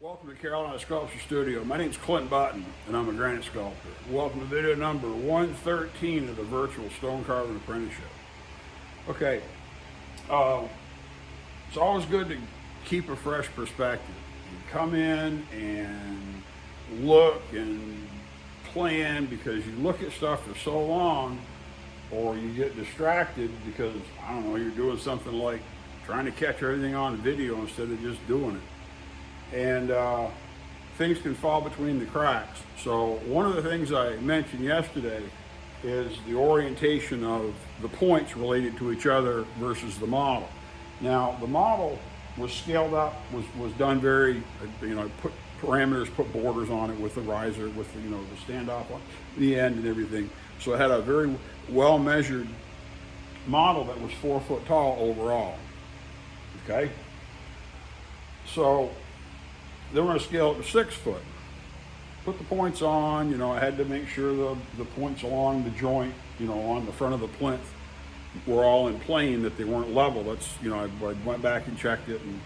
Welcome to Carolina Sculpture Studio. My name is Clint Button, and I'm a granite sculptor. Welcome to video number 113 of the Virtual Stone Carving Apprenticeship. Okay, it's always good to keep a fresh perspective. You come in and look and plan because you look at stuff for so long, or you get distracted because, I don't know, you're doing something like trying to catch everything on video instead of just doing it. And things can fall between the cracks. So one of the things I mentioned yesterday is the orientation of the points related to each other versus the model. Now the model was scaled up, was done very, put parameters, put borders on it with the riser, with the, the standoff on the end and everything. So it had a very well measured model that was 4 foot tall overall. Okay, so then we're going to scale it to 6 foot. Put the points on, I had to make sure the points along the joint, on the front of the plinth were all in plane, that they weren't level. That's, I went back and checked it, and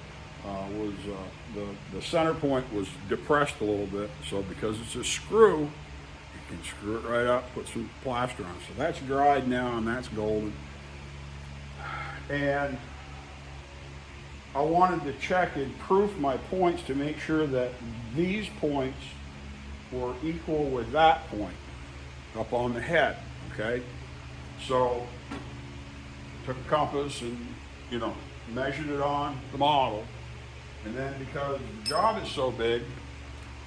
the center point was depressed a little bit. So because it's a screw, you can screw it right up, put some plaster on. So that's dried now, and that's golden. And I wanted to check and proof my points to make sure that these points were equal with that point up on the head, okay? So took a compass and, measured it on the model. And then because the job is so big,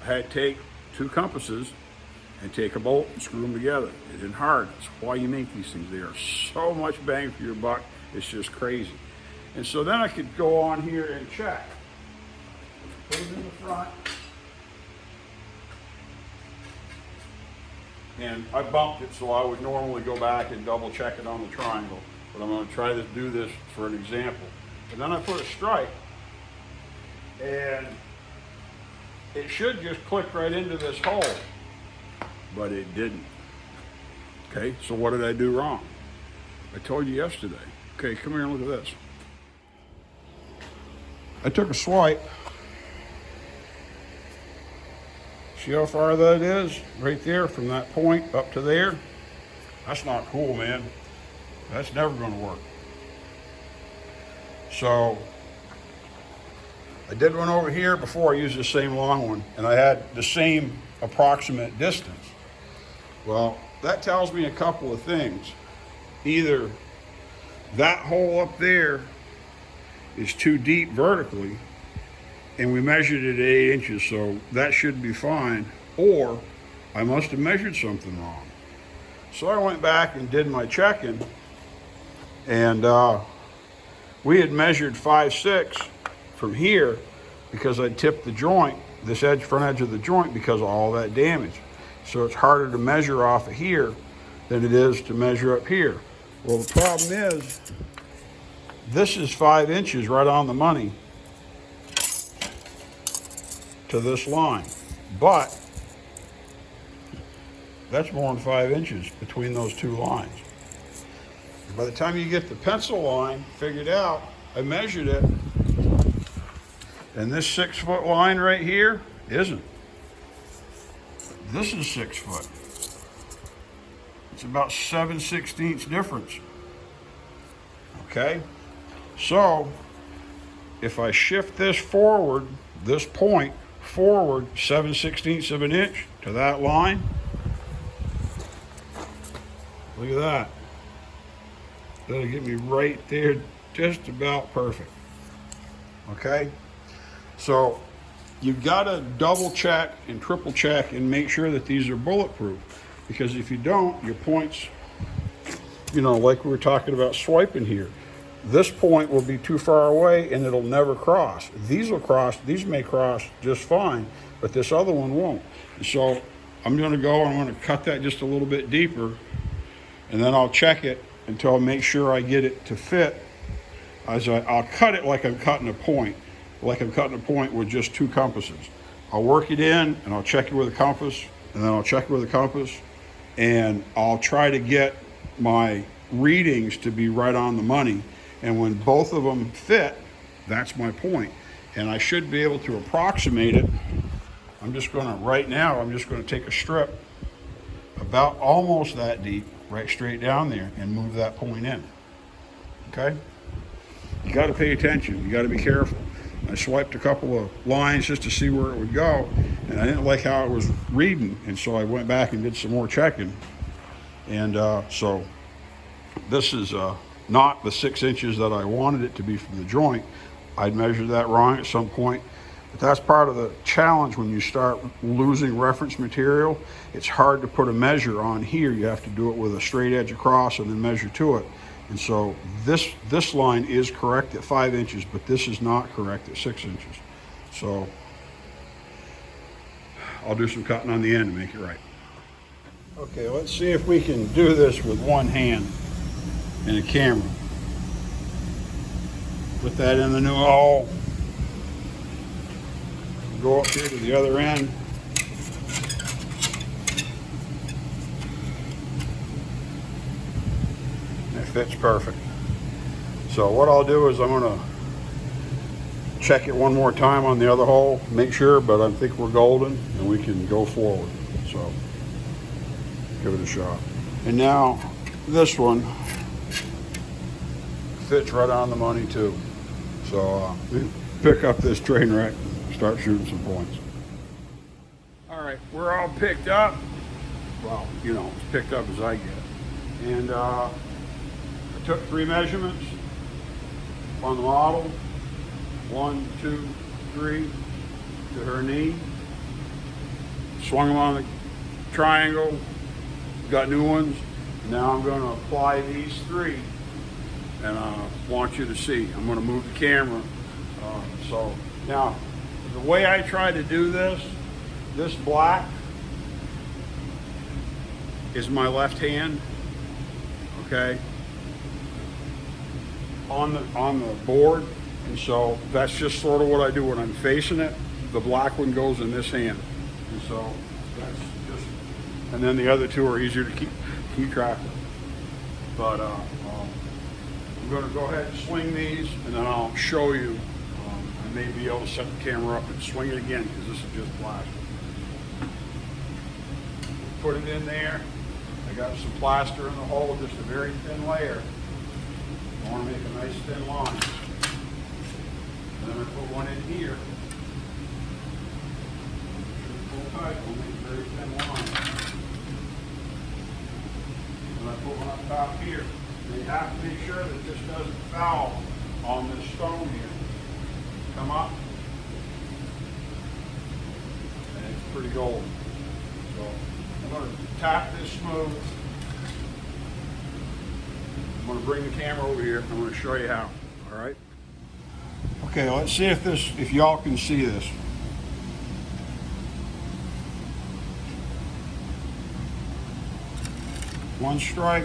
I had to take 2 compasses and take a bolt and screw them together. It isn't hard. That's why you make these things. They are so much bang for your buck. It's just crazy. And so then I could go on here and check. Put it in the front. And I bumped it, so I would normally go back and double check it on the triangle. But I'm going to try to do this for an example. And then I put a stripe. And it should just click right into this hole. But it didn't. Okay, so what did I do wrong? I told you yesterday. Okay, come here and look at this. I took a swipe. See how far that is? Right there, from that point up to there. That's not cool, man. That's never going to work. So I did one over here before. I used the same long one, and I had the same approximate distance. Well, that tells me a couple of things. Either that hole up there is too deep vertically, and we measured it at 8 inches, so that should be fine, or I must have measured something wrong. So I went back and did my checking, and we had measured 5/6 from here because I tipped the joint, this front edge of the joint, because of all that damage. So it's harder to measure off of here than it is to measure up here. Well, the problem is, this is 5 inches right on the money to this line, but that's more than 5 inches between those 2 lines. By the time you get the pencil line figured out, I measured it, and this 6 foot line right here isn't. This is 6 foot. It's about 7/16 difference. Okay? So if I shift this forward, this point forward 7/16 of an inch to that line, look at that. That'll get me right there, just about perfect. Okay? So you've got to double check and triple check and make sure that these are bulletproof, because if you don't, your points, like we were talking about swiping here, this point will be too far away and it'll never cross. These will cross, these may cross just fine, but this other one won't. So I'm going to go and I'm going to cut that just a little bit deeper, and then I'll check it until I make sure I get it to fit. I'll cut it like I'm cutting a point, with just 2 compasses. I'll work it in and I'll check it with a compass, and then I'll check it with a compass, and I'll try to get my readings to be right on the money. And when both of them fit, that's my point. And I should be able to approximate it I'm just gonna, right now, I'm just gonna take a strip about almost that deep, right straight down there, and move that point in, okay? You gotta pay attention, you gotta be careful. I swiped a couple of lines just to see where it would go, and I didn't like how it was reading, and so I went back and did some more checking. And so this is not the 6 inches that I wanted it to be from the joint. I'd measured that wrong at some point, but that's part of the challenge when you start losing reference material. It's hard to put a measure on here. You have to do it with a straight edge across and then measure to it. And so this line is correct at 5 inches, but this is not correct at 6 inches. So I'll do some cutting on the end to make it right. Okay, let's see if we can do this with one hand and a camera. Put that in the new hole. Go up here to the other end. It fits perfect. So what I'll do is I'm gonna check it one more time on the other hole, make sure, but I think we're golden and we can go forward. So give it a shot. And now this one fits right on the money too. So pick up this train wreck, start shooting some points. All right, we're all picked up. Well, you know, as picked up as I get. And I took 3 measurements on the model. 1, 2, 3 to her knee. Swung them on the triangle. Got new ones. Now I'm going to apply these 3, and I want you to see. I'm going to move the camera. So now, the way I try to do this black is my left hand. Okay, on the board, and so that's just sort of what I do when I'm facing it. The black one goes in this hand, and so that's just. And then the other 2 are easier to keep track of. But I'm going to go ahead and swing these, and then I'll show you. I may be able to set the camera up and swing it again because this is just black. Put it in there. I got some plaster in the hole, just a very thin layer. I want to make a nice thin line. And then I put one in here. Pull tight, we'll make a very thin line. And I put one up top here. And you have to make sure that this doesn't foul on this stone here. Come up. And it's pretty golden. So I'm going to tap this smooth. I'm going to bring the camera over here. I'm going to show you how. All right. Okay, let's see if y'all can see this. One strike.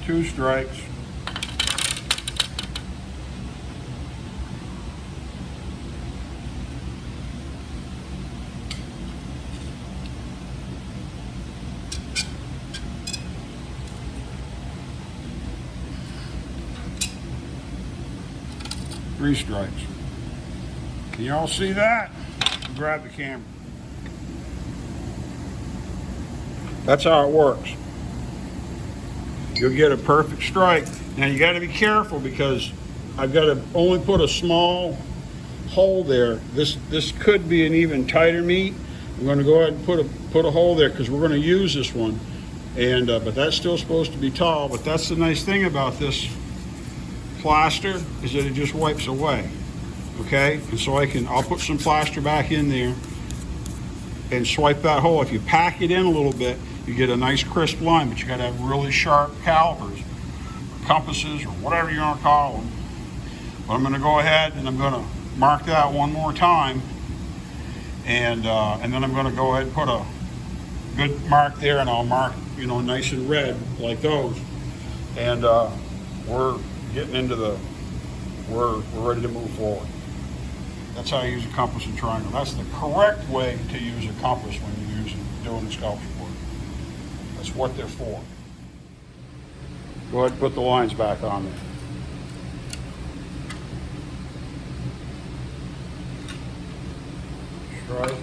2 strikes. 3 strikes. Can you all see that? Grab the camera. That's how it works. You'll get a perfect strike. Now you got to be careful because I've got to only put a small hole there. This could be an even tighter meat. I'm going to go ahead and put a hole there because we're going to use this one. And but that's still supposed to be tall. But that's the nice thing about this plaster is that it just wipes away. Okay, and so I'll put some plaster back in there and swipe that hole. If you pack it in a little bit, you get a nice crisp line, but you got to have really sharp calipers, or compasses, or whatever you want to call them. But I'm going to go ahead and I'm going to mark that one more time, and then I'm going to go ahead and put a good mark there, and I'll mark, you know, nice and red like those. And we're getting into we're ready to move forward. That's how you use a compass and triangle. That's the correct way to use a compass when you're doing the sculpture work. That's what they're for. Go ahead and put the lines back on there. right?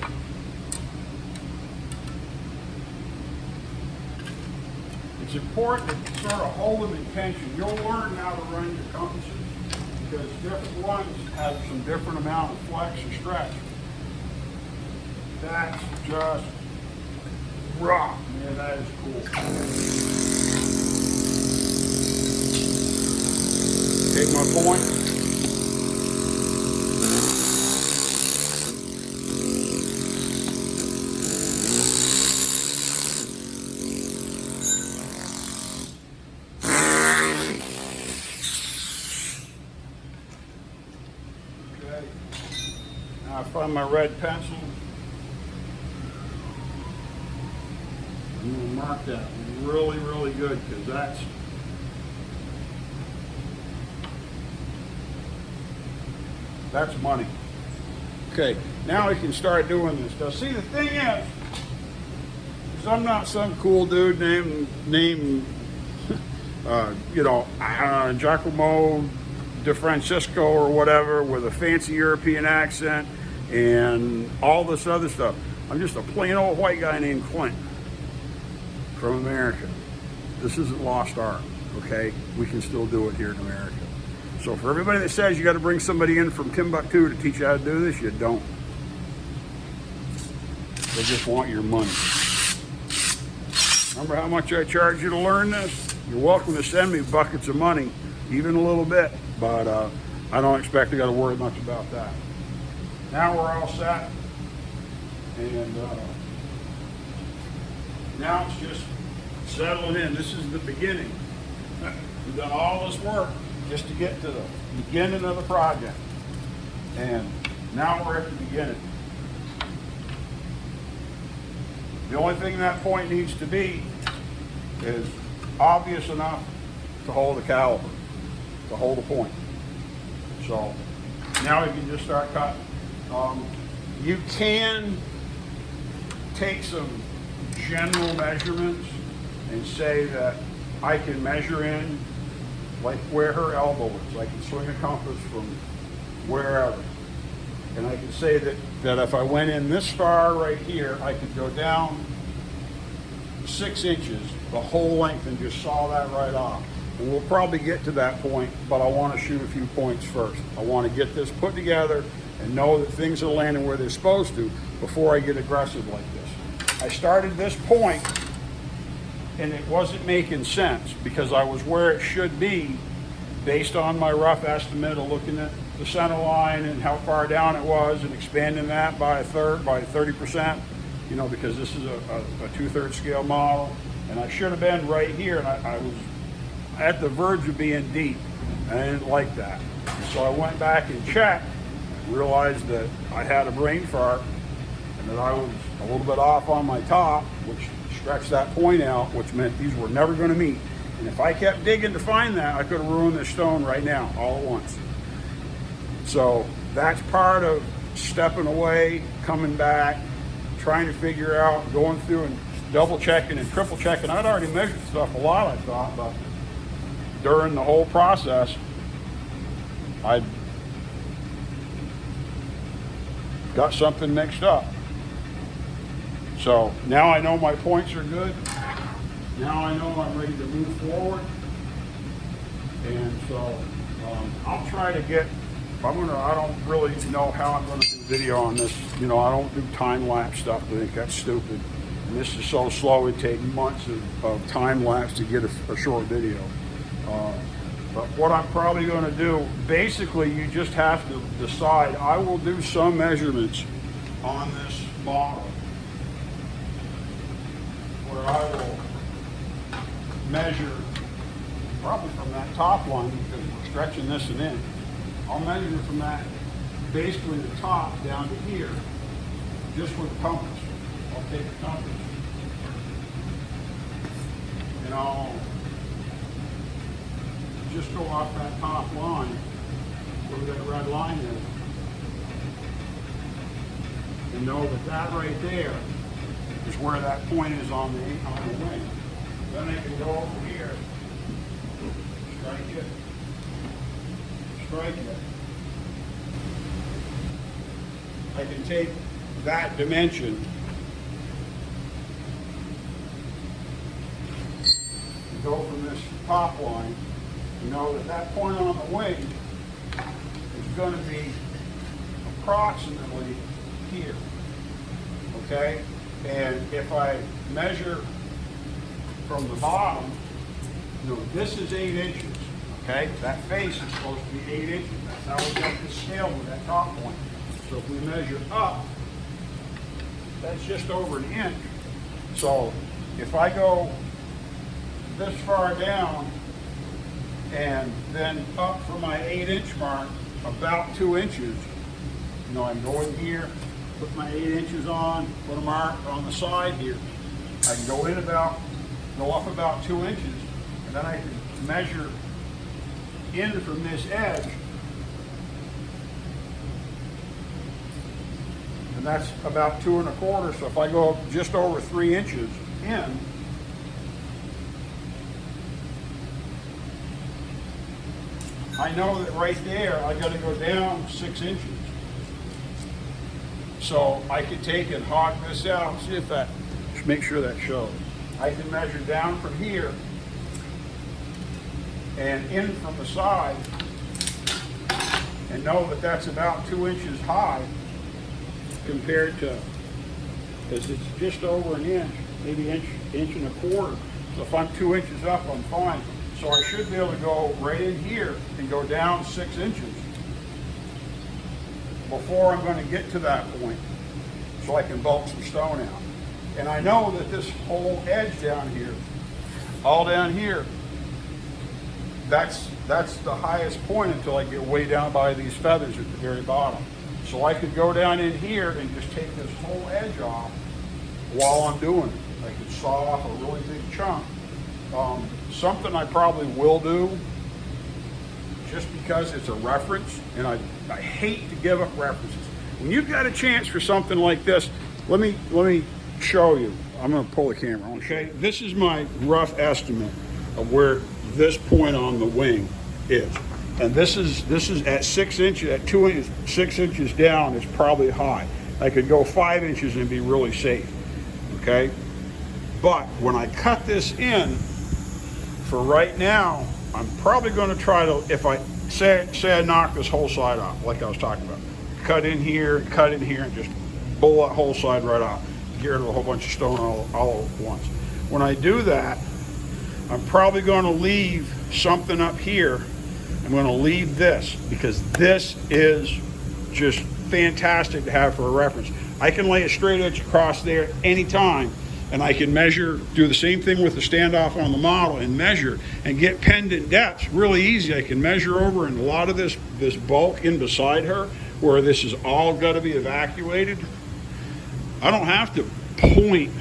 It's important to sort of hold them in tension. You'll learn how to run your compasses because different ones have some different amount of flex or stretch. That's just rock, man, that is cool. Take my point. Now I find my red pencil. I'm going to mark that really, really good because that's money. Okay, now we can start doing this. Now see, the thing is I'm not some cool dude named Giacomo de Francisco or whatever with a fancy European accent and all this other stuff. I'm just a plain old white guy named Clint from America. This isn't lost art, okay? We can still do it here in America. So for everybody that says you got to bring somebody in from Timbuktu to teach you how to do this, you don't. They just want your money. Remember how much I charge you to learn this? You're welcome to send me buckets of money, even a little bit, but I don't expect you got to worry much about that. Now we're all set, and now it's just settling in. This is the beginning. We've done all this work just to get to the beginning of the project, and now we're at the beginning. The only thing that point needs to be is obvious enough to hold the caliper, to hold the point. So now we can just start cutting. You can take some general measurements and say that I can measure in like where her elbow is. I can swing a compass from wherever. And I can say that if I went in this far right here, I could go down 6 inches, the whole length, and just saw that right off. And we'll probably get to that point, but I want to shoot a few points first. I want to get this put together and know that things are landing where they're supposed to before I get aggressive like this. I started this point and it wasn't making sense because I was where it should be based on my rough estimate of looking at the center line and how far down it was and expanding that by 30%, you know, because this is a 2/3 scale model. And I should have been right here, and I was at the verge of being deep. I didn't like that. So I went back and checked, realized that I had a brain fart and that I was a little bit off on my top, which stretched that point out, which meant these were never going to meet. And if I kept digging to find that, I could have ruined this stone right now, all at once. So that's part of stepping away, coming back, trying to figure out, going through and double checking and triple checking. I'd already measured stuff a lot, I thought, but during the whole process, I got something mixed up. So now I know my points are good. Now I know I'm ready to move forward. And so I'll try to get, I don't really know how I'm going to do video on this. You know, I don't do time-lapse stuff. I think that's stupid. And this is so slow, it'd take months of time-lapse to get a short video. But what I'm probably going to do, basically you just have to decide. I will do some measurements on this model where I will measure probably from that top line because we're stretching this and in. I'll measure from that basically the top down to here just with a compass. I'll take a compass and I'll just go off that top line where that red line is and know that that right there is where that point is on the wing. Then I can go over here, strike it. I can take that dimension, you go from this top line, you know that that point on the wing is going to be approximately here, okay? And if I measure from the bottom, you know, this is 8 inches, okay? That face is supposed to be 8 inches. That's how we got this scale with that top point. So if we measure up, that's just over 1 inch. So if I go this far down and then up from my 8-inch mark about 2 inches, you know, I can go in here, put my 8 inches on, put a mark on the side here. I can go up about 2 inches, and then I can measure in from this edge, and that's about 2 1/4. So if I go just over 3 inches in, I know that right there I got to go down 6 inches. So I could take and hog this out. See if that, just make sure that shows. I can measure down from here and in from the side and know that that's about 2 inches high compared to, because it's just over 1 inch, maybe inch and 1/4. So if I'm 2 inches up, I'm fine. So I should be able to go right in here and go down 6 inches before I'm going to get to that point, so I can bulk some stone out. And I know that this whole edge down here, all down here, that's the highest point until I get way down by these feathers at the very bottom. So I could go down in here and just take this whole edge off while I'm doing it. I could saw off a really big chunk. Something I probably will do, just because it's a reference, and I hate to give up references. When you've got a chance for something like this, let me show you. I'm going to pull the camera. Okay, this is my rough estimate of where this point on the wing is, and this is at 6 inches, at 2 inches, 6 inches down. It's probably high. I could go 5 inches and be really safe. Okay, but when I cut this in, for right now, I'm probably going to try to, if I say I knock this whole side off, like I was talking about, cut in here, and just pull that whole side right off, get rid of a whole bunch of stone all at once. When I do that, I'm probably going to leave something up here. I'm going to leave this, because this is just fantastic to have for a reference. I can lay a straight edge across there anytime, and I can measure, do the same thing with the standoff on the model, and measure and get pendant depths really easy. I can measure over, and a lot of this bulk in beside her, where this is all got to be evacuated, I don't have to point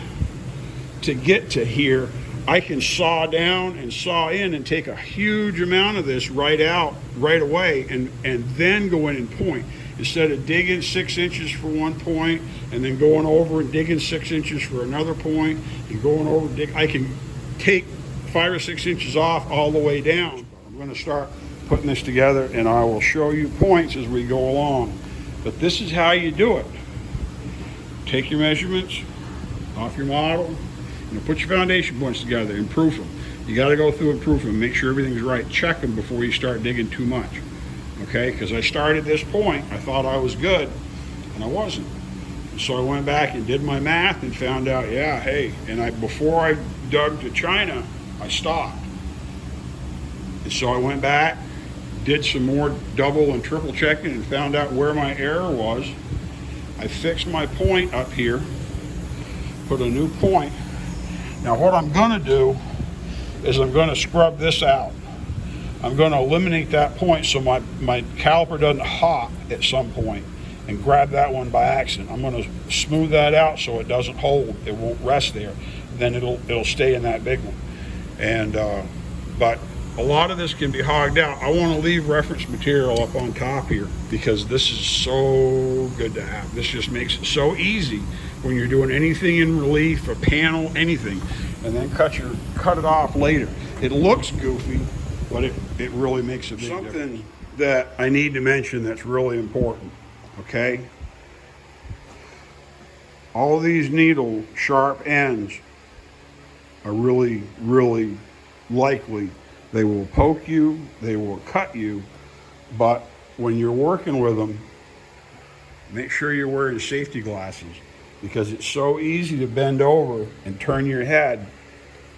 to get to here. I can saw down and saw in and take a huge amount of this right out right away, and then go in and point. Instead of digging 6 inches for one point and then going over and digging 6 inches for another point and going over, I can take 5 or 6 inches off all the way down. I'm going to start putting this together, and I will show you points as we go along. But this is how you do it. Take your measurements off your model, put your foundation points together and proof them. You got to go through and proof them, make sure everything's right. Check them before you start digging too much. Okay, because I started this point, I thought I was good, and I wasn't. And so I went back and did my math and found out, yeah, hey, and before I dug to China, I stopped. And so I went back, did some more double and triple checking, and found out where my error was. I fixed my point up here, put a new point. Now what I'm going to do is I'm going to scrub this out. I'm going to eliminate that point so my caliper doesn't hop at some point and grab that one by accident. I'm going to smooth that out so it doesn't hold, it won't rest there. Then it'll stay in that big one. And but a lot of this can be hogged out. I want to leave reference material up on top here, because this is so good to have. This just makes it so easy when you're doing anything in relief, a panel, anything, and then cut it off later. It looks goofy, but it really makes a big difference. Something that I need to mention that's really important, okay? all these needle sharp ends are really, really likely. They will poke you, they will cut you, but when you're working with them, make sure you're wearing safety glasses, because it's so easy to bend over and turn your head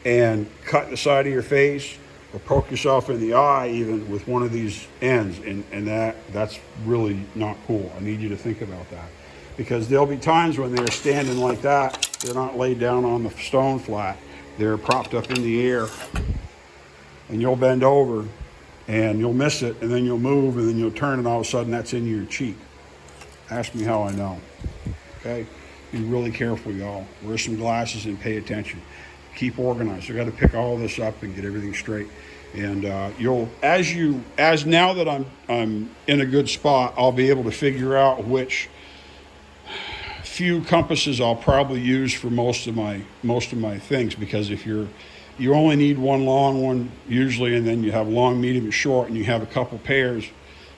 and cut the side of your face or poke yourself in the eye even with one of these ends, and that's really not cool. I need you to think about that, because there'll be times when they're standing like that, they're not laid down on the stone flat, they're propped up in the air, and you'll bend over and you'll miss it, and then you'll move, and then you'll turn, and all of a sudden that's in your cheek. Ask me how I know. Okay? Be really careful, y'all. Wear some glasses and pay attention. Keep organized. You got to pick all this up and get everything straight. And as now that I'm in a good spot, I'll be able to figure out which few compasses I'll probably use for most of my things, because if you only need one long one usually, and then you have long, medium, and short, and you have a couple pairs,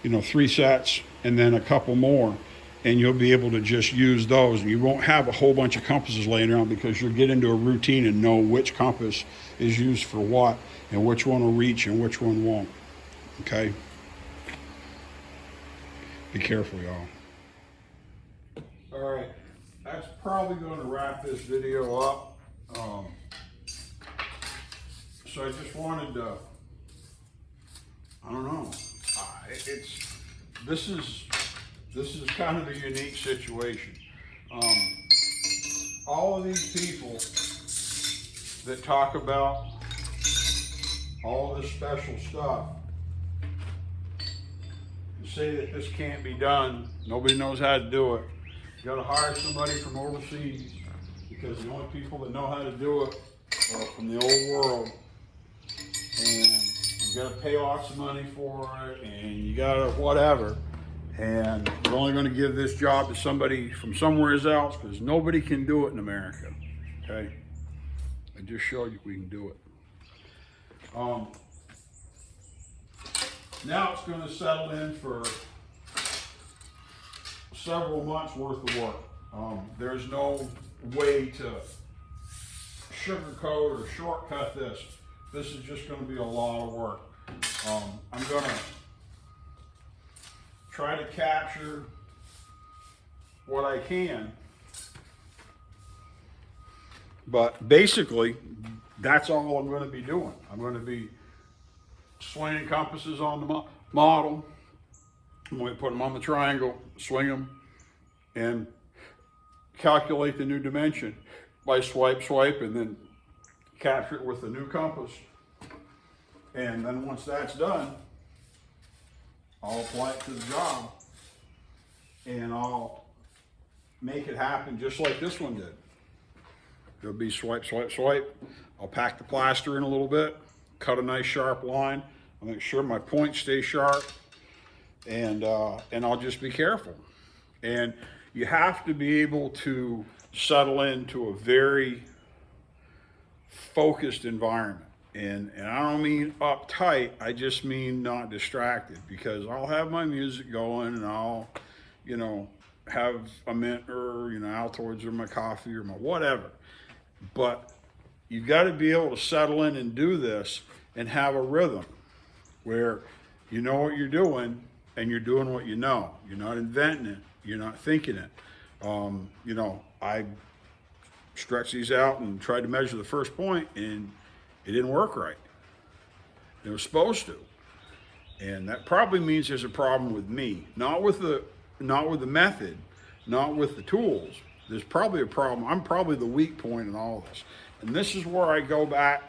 3 sets, and then a couple more, and you'll be able to just use those, and you won't have a whole bunch of compasses laying around, because you'll get into a routine and know which compass is used for what, and which one will reach and which one won't. Okay? Be careful, y'all. All right, that's probably going to wrap this video up. So I just wanted to, I don't know, this is kind of a unique situation. All of these people that talk about all this special stuff and say that this can't be done, nobody knows how to do it. You gotta hire somebody from overseas, because the only people that know how to do it are from the old world. And you gotta pay lots of money for it, and you gotta whatever. And we're only gonna give this job to somebody from somewhere else, because nobody can do it in America, okay? I just showed you we can do it. Now it's gonna settle in for several months worth of work. There's no way to sugarcoat or shortcut this. This is just going to be a lot of work. I'm going to try to capture what I can, but basically that's all I'm going to be doing. I'm going to be swinging compasses on the model. I'm going to put them on the triangle, swing them, and calculate the new dimension by swipe, and then capture it with the new compass. And then once that's done, I'll apply it to the job, and I'll make it happen just like this one did. It'll be swipe. I'll pack the plaster in a little bit, cut a nice sharp line. I'll make sure my points stay sharp, and I'll just be careful. And you have to be able to settle into a very focused environment. And I don't mean uptight, I just mean not distracted, because I'll have my music going, and I'll, have a mint or, Altoids or my coffee or my whatever. But you've got to be able to settle in and do this and have a rhythm where you know what you're doing and you're doing what you know. You're not inventing it, you're not thinking it. I stretched these out and tried to measure the first point, and it didn't work right. It was supposed to. And that probably means there's a problem with me, not with the method, not with the tools. There's probably a problem. I'm probably the weak point in all this. And this is where I go back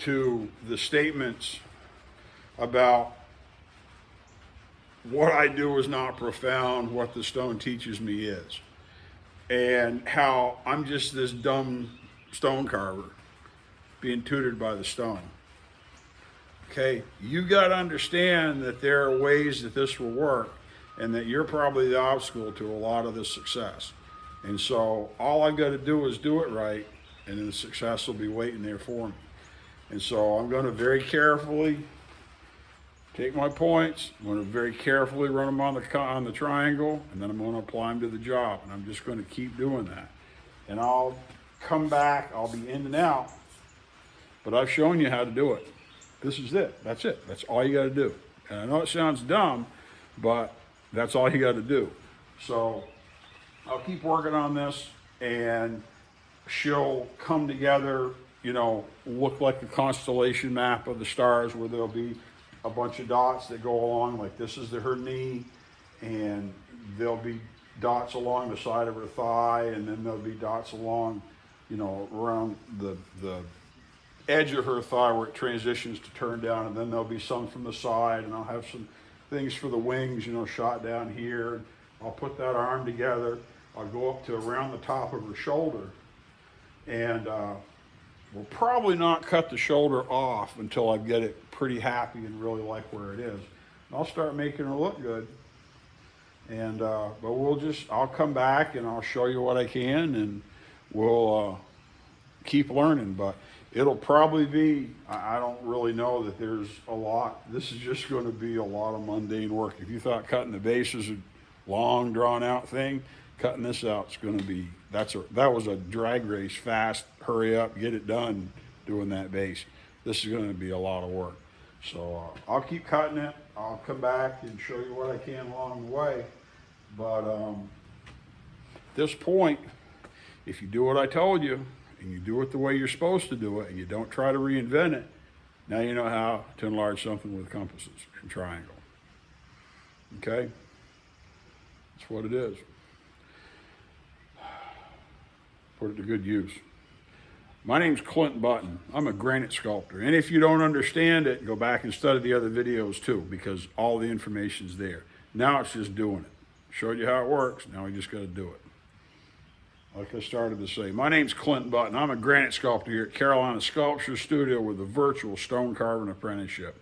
to the statements about what I do is not profound, what the stone teaches me is. And how I'm just this dumb stone carver being tutored by the stone. Okay, you got to understand that there are ways that this will work, and that you're probably the obstacle to a lot of this success. And so all I've got to do is do it right, and then the success will be waiting there for me. And so I'm going to very carefully take my points, I'm going to very carefully run them on the triangle, and then I'm going to apply them to the job, and I'm just going to keep doing that. And I'll come back, I'll be in and out, but I've shown you how to do it. This is it. That's it. That's all you got to do. And I know it sounds dumb, but that's all you got to do. So I'll keep working on this, and she'll come together, you know, look like a constellation map of the stars, where there'll be a bunch of dots that go along, like this is her knee, and there'll be dots along the side of her thigh, and then there'll be dots along, you know, around the edge of her thigh where it transitions to turn down, and then there'll be some from the side, and I'll have some things for the wings, you know, shot down here. I'll put that arm together. I'll go up to around the top of her shoulder, and we'll probably not cut the shoulder off until I get it pretty happy and really like where it is. And I'll start making her look good. And but I'll come back and I'll show you what I can, and we'll keep learning. But it'll probably be, I don't really know that there's a lot. This is just going to be a lot of mundane work. If you thought cutting the base was a long drawn out thing, cutting this out is going to be, that was a drag race, fast, hurry up, get it done doing that base. This is going to be a lot of work. So I'll keep cutting it. I'll come back and show you what I can along the way. But at this point, if you do what I told you, and you do it the way you're supposed to do it, and you don't try to reinvent it, now you know how to enlarge something with compasses and triangle. Okay? That's what it is. Put it to good use. My name's Clint Button. I'm a granite sculptor. And if you don't understand it, go back and study the other videos too, because all the information's there. Now it's just doing it. Showed you how it works. Now we just got to do it. Like I started to say, my name's Clint Button. I'm a granite sculptor here at Carolina Sculpture Studio with the Virtual Stone Carving Apprenticeship.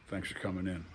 Thanks for coming in.